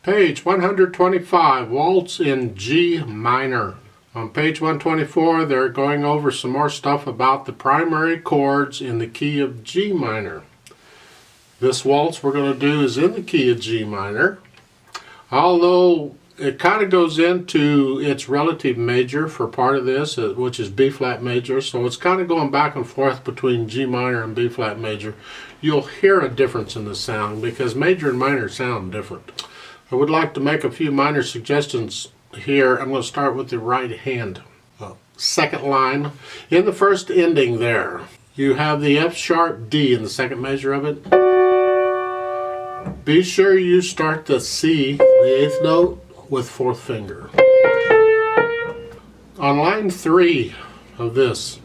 Page 125, Waltz in G minor. On page 124, they're going over some more stuff about the primary chords in the key of G minor. This waltz we're going to do is in the key of G minor, although it kind of goes into its relative major for part of this, which is B flat major, so it's kind of going back and forth between G minor and B flat major. You'll hear a difference in the sound because major and minor sound different. I would like to make a few minor suggestions here. I'm going to start with the right hand. Second line. In the first ending there, you have the F sharp D in the second measure of it. Be sure you start the C, the eighth note, with fourth finger. On line 3 of this,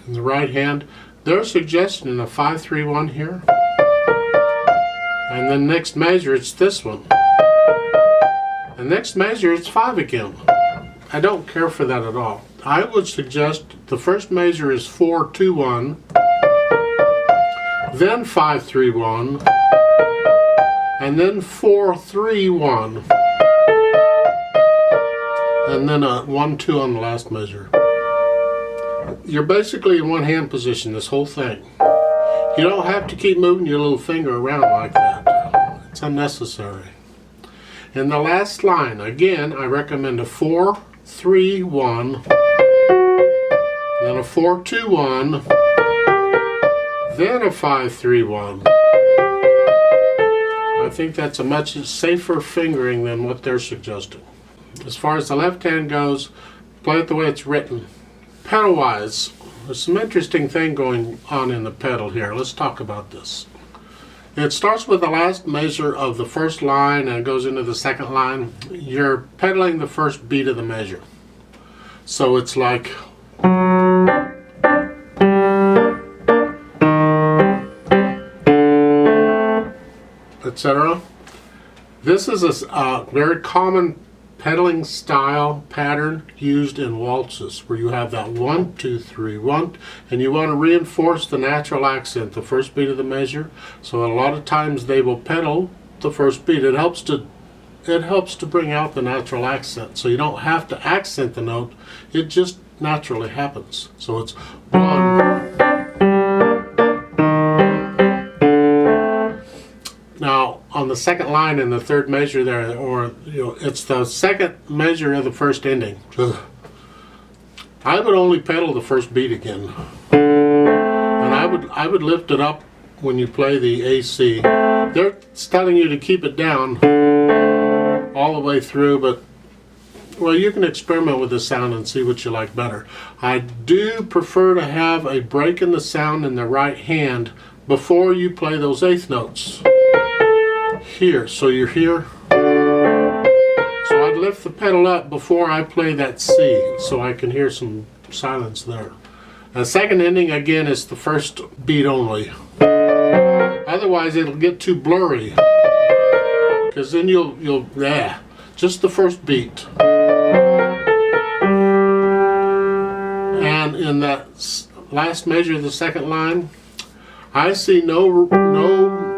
in the right hand, there's a suggestion of 5-3-1 here. And then next measure, it's this one. And next measure, it's 5 again. I don't care for that at all. I would suggest the first measure is 4-2-1, then 5-3-1, and then 4-3-1, and then a 1-2 on the last measure. You're basically in one hand position this whole thing. You don't have to keep moving your little finger around like that. It's unnecessary. In the last line, again, I recommend a 4-3-1, then a 4-2-1, then a 5-3-1. I think that's a much safer fingering than what they're suggesting. As far as the left hand goes, play it the way it's written. Pedal-wise, there's some interesting thing going on in the pedal here. Let's talk about this. It starts with the last measure of the first line and goes into the second line. You're pedaling the first beat of the measure. So it's like, etc. This is a very common pedaling style pattern used in waltzes, where you have that 1-2-3-1, and you want to reinforce the natural accent, the first beat of the measure. So a lot of times they will pedal the first beat. It helps to bring out the natural accent, so you don't have to accent the note. It just naturally happens. So it's 1. Now, on the second line in the third measure there, or it's the second measure of the first ending. I would only pedal the first beat again, and I would lift it up when you play the AC. They're telling you to keep it down all the way through, but well, you can experiment with the sound and see what you like better. I do prefer to have a break in the sound in the right hand before you play those eighth notes. Here, so you're here. So I'd lift the pedal up before I play that C, so I can hear some silence there. The second ending again is the first beat only. Otherwise it'll get too blurry, because then you'll just the first beat. And in that last measure of the second line, I see no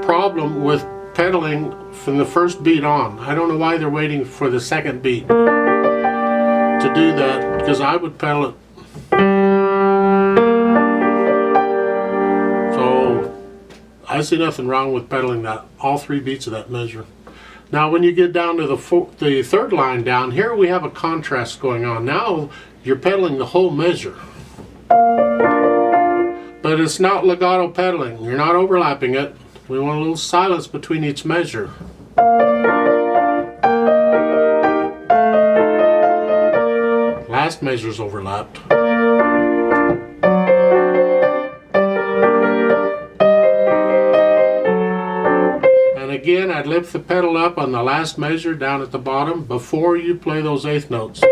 problem with pedaling from the first beat on. I don't know why they're waiting for the second beat to do that, because I would pedal it. So I see nothing wrong with pedaling that, all 3 beats of that measure. Now when you get down to the third line down, here we have a contrast going on. Now you're pedaling the whole measure. But it's not legato pedaling. You're not overlapping it. We want a little silence between each measure. Last measure's overlapped. And again, I'd lift the pedal up on the last measure down at the bottom before you play those eighth notes,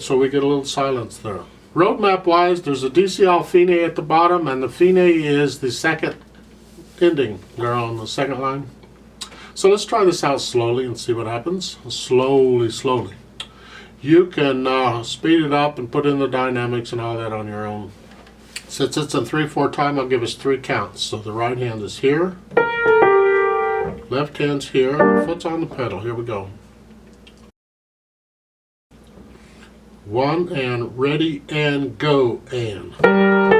so we get a little silence there. Roadmap wise, there's a DCL fine at the bottom, and the fine is the second ending there on the second line. So let's try this out slowly and see what happens. Slowly. You can speed it up and put in the dynamics and all that on your own. Since it's in 3/4 time, I'll give us 3 counts. So the right hand is here. Left hand's here, foot's on the pedal. Here we go. 1 and ready and go and.